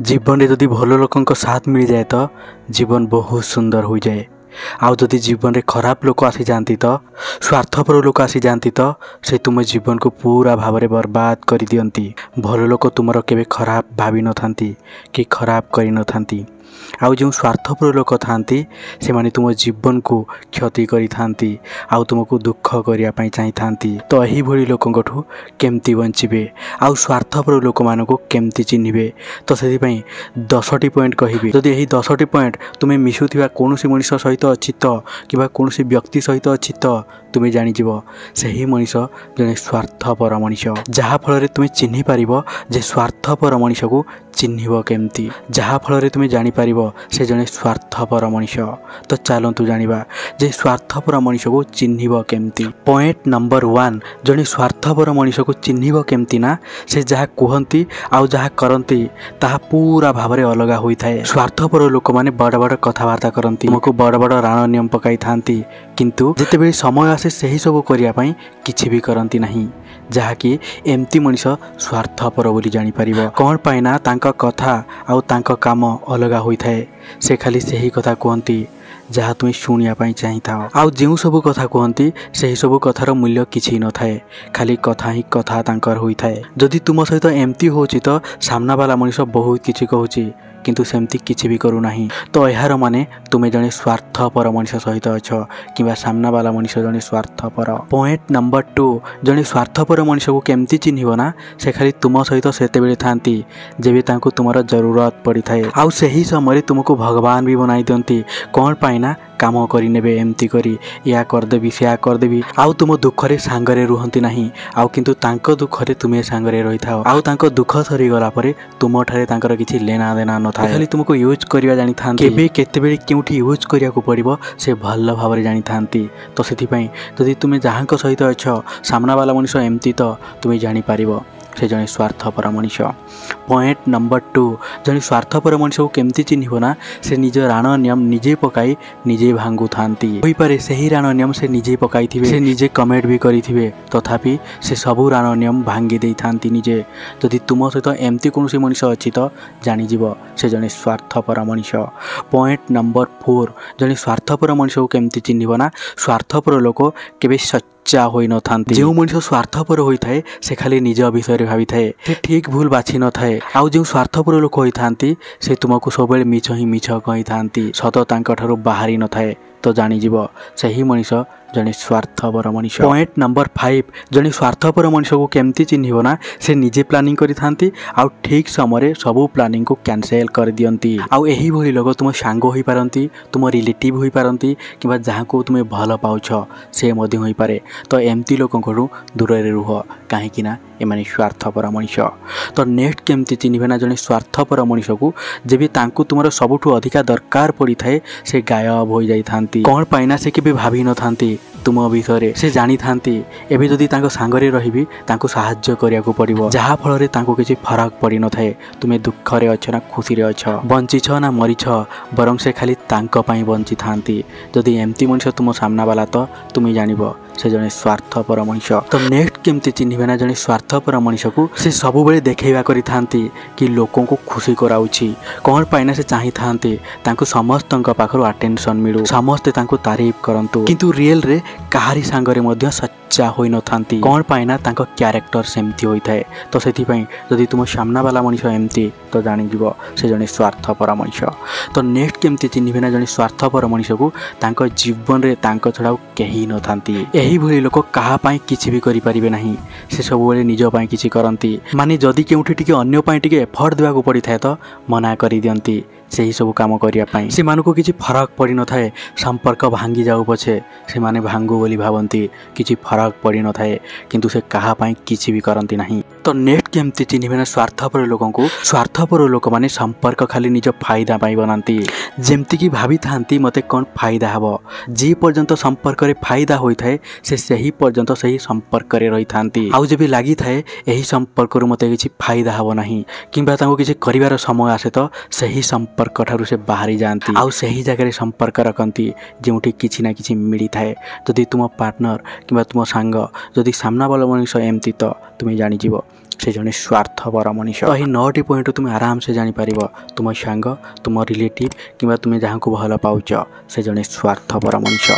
जीवन में जदि भल लोक साथ मिल जाए तो जीवन बहुत सुंदर हो जाए। आउ जदि जीवन में खराब लोक आसी जाती तो स्वार्थपर लोक आसी जाती तो से तुम जीवन को पूरा भाव में बर्बाद कर दियंती। भल लोक तुमर केवे खराब भावी न थांती कि खराब करी न थांती। आउ जो स्वार्थपर लोक थांती से माने तुम जीवन को क्षति करी थांती आउ तुमको दुख करने चाही थांती। तो यही भली लोकंठू केमती बंचिबे आउ स्वार्थपर लोक मानक केमती चिन्हिबे तो से 10टी पॉइंट कहिबे। जदि यही 10टी पॉइंट तुम्हें मिशुथिबा कोनोसी मनुष्य सहित अच्छी तो कि कोनोसी व्यक्ति सहित अच्छी तो तुम्हें जानिजिब सही मनीष जड़े स्वार्थपर मनीष। जहाँ फल तुम्हें चिन्हि पारिबो जे स्वार्थपर मनीष को चिन्हिब केमती, जहाँ फल तुम्हें जानीपर से जड़े स्वार्थपर मनीष। तो चलतु जानिबा जे स्वार्थपर मनीष को चिन्हिब केमती। पॉइंट नंबर 1 जड़े स्वार्थपर मनीष को चिन्हिब केमती ना से जहाँ कहती आउ जहाँ करती ताहा पूरा भाव में अलग होता है। स्वार्थपर लोक मैंने बड़ बड़ कथबार्ता करती तुमको बड़ बड़ राण नियम पकाई थांती किंतु जितेबाला समय आसे सही सब करने किछि भी करती नहीं जहाँकि एमती मनीष स्वार्थपर बोली जानीपर कौन पाइना तांका कथा आउ तांका काम अलग होता है। से खाली सही कथा कहती जहाँ तुम्हें शुणा चाही था आउ जो सब कथा कहती से सब कथार मूल्य किसी न थाए खाली कथा ही कथा तांकर होता है। जदि तुम सहित एमती होची तो सामना वाला मनीष बहुत किछि कहूची किंतु सेमती किछि भी करू नाही तो यार माने तुम्हें जड़े स्वार्थपर मनीष सहित अच्छ कि सामना वाला मनीष जड़े स्वार्थपर। पॉइंट नंबर 2 जड़े स्वार्थपर मनीष को केमती चिन्हिब ना से खाली तुम सहित सेतेबेले थांती जेबे तांको तुमर जरूरत पड़ी थाए आउ सही समय तुमको भगवान भी बनाई दियंती कौन पाइना काम करे एमती करी या करदेवी से करदेवी आउ तुम दुखरे सांगरे रुहंती नहीं आउ किंतु तांको दुखरे तुम्हें सांगरे रही था आउ तांको दुख सरी गला परे तुम ठारे तांकर किछि लेना देना न था खाली तुमको यूज करवा जानी था केबे केतेबेले केउठी यूज करिया को पड़िबो से भल भाव में जानी थांती। तो सेथि पई जदि तुमे जहाँक सहित अच्छ सामना वाला मनीष एमती तो तुम्हें जानी पारिबो से जड़े स्वार्थपर मनीष। पॉइंट नंबर 2 जड़े स्वार्थपर मनीष को केमती चिन्हिब ना से निज राण नियम निजे पकाई निजे भांगु थांती होई पारे सही राण नियम से निजे पकाई थिबे से निजे कमेंट भी करिथिबे तथापि से सबु राण नियम भांगी देई थांती निजे। जदि तुम सहित एमती कोनोसी मनीष अछि तो जानिजिब से जड़े स्वार्थपर मनीष। पॉइंट नंबर 4 जड़े स्वार्थपर मनीष को केमती चिन्हिब ना स्वार्थपर लोक केबे सच्चा होई न थांती। जो मनीष स्वार्थपर होता है से खाली निज विषय भावी थाए से ठीक भूल बाछि न थाए आउ जो स्वार्थपर लोक होई थांती से तुमको सब मिछ ही मिछ कही थांती सत तांका ठारू बाहरी न थाए तो जानिजिब सही मनीष जड़े स्वार्थपर मनीष। पॉइंट नंबर 5 जड़े स्वार्थपर मनीष को केमती चिन्हिब ना से निजे प्लानिंग करी थांती आउ ठीक समय सबू प्लानिंग को कैंसिल कर दियंती आउ एही भली लोक तुम सांग होई पारंती तुम रिलेटिव होई पारंती किबा जहाँ को तुम्हें भल पाउछ से मध्य होई पारे। तो एमती लोकंकु दूर रे रुह कहीं एमाने स्वार्थपर मनीष। तो नेक्स्ट केमती चिन्हिबे ना जड़े स्वार्थपर मनीष को जेबे तांकु तुमर सबुठु अधिका दरकार पड़ी थाए से गायब हो जाई थांती कौन पाइना से केबे भाभी न थांती तुम विषय से जानी थांती एबे जदि तांको सांगरे रहिबी तांको साहाय्य करिया को पड़िबो जहाँ फल रे तांको किछि फरक पड़ी न थाए तुम्हें दुख रे अछ ना खुशी रे अछ बंची छ ना मरी छ बरং से खाली तांको पई बंची थांती। जदि एमती मनीष तुम सामना वाला तो तुम्हें जानिबो से जड़े स्वार्थपर मनीष। तो नेक्स्ट केमती चिन्हिबे ना जड़े स्वार्थपर मनीष को से सबु बेले देखैबा करी थांती कि लोकों को खुशी कराउछि कौन पाइना से चाही थांती तांको समस्तଙ୍କ पाखरु अटेंशन मिलू समस्ते तांको तारीफ करंतु किंतु रियल रे कहारी सांगरे मध्य सच्चा होई न थांती कौन पाइना तांको कैरेक्टर सेमती होई थाए। तो सेथि पई जदि तुम सामना वाला मनीष एमती तो जानिजिब से जड़े स्वार्थपर मनीष। तो नेक्स्ट केमती चिन्हिबे ना जड़े स्वार्थपर मनीष को तांको जीवन रे तांको छडा केही न थांती यही भली लोक कहा पाई किछि भी करि परिबे नाही से सब बेले निज पाई किछि करंती माने जदि केउठी टिके अन्य पाई टिके एफर्ट देबा को पड़ी थाए तो मना करि दियंती सही सब काम करिया पाई से मानको किछि फरक पड़ी न थाए संपर्क भांगी जाऊ पछे से माने भांगु बोली भावंती किछि फरक पड़ी न थाए किंतु से कहा पाई किछि भी करंती नाही। तो नेक्स्ट केमती चिन्हिबे ना स्वार्थपर लोकंकु स्वार्थपर लोक माने संपर्क खाली निज फायदा पाई बनांती जेमती कि भाभी थांती मते कोन फायदा हबो जे पर्यंत संपर्क रे फायदा होई थाए से सही पर्यंत सही संपर्क रे रही थांती आउ जेबे लागि थाए एही संपर्क रु मते किछि फायदा हबो नाही किंबा तांको किछि करिवार समय आसे तो सही संपर्क ठारू से बाहरी जाती आउ सही जगह रे संपर्क रखंती जेउठी किछि ना किछि मिली थाए। जदि तुम पार्टनर किंबा तुम सांग जदि सामना वाला मनुष्य एमती तो तुम्हें जानिजिब से जड़े स्वार्थपर मनीष। तो यही 9टी पॉइंट तुम आराम से जापर तुम सांग तुम रिलेटिव कि तुम्हें जहाँ को भल पाउच से जड़े स्वार्थपर मनीष।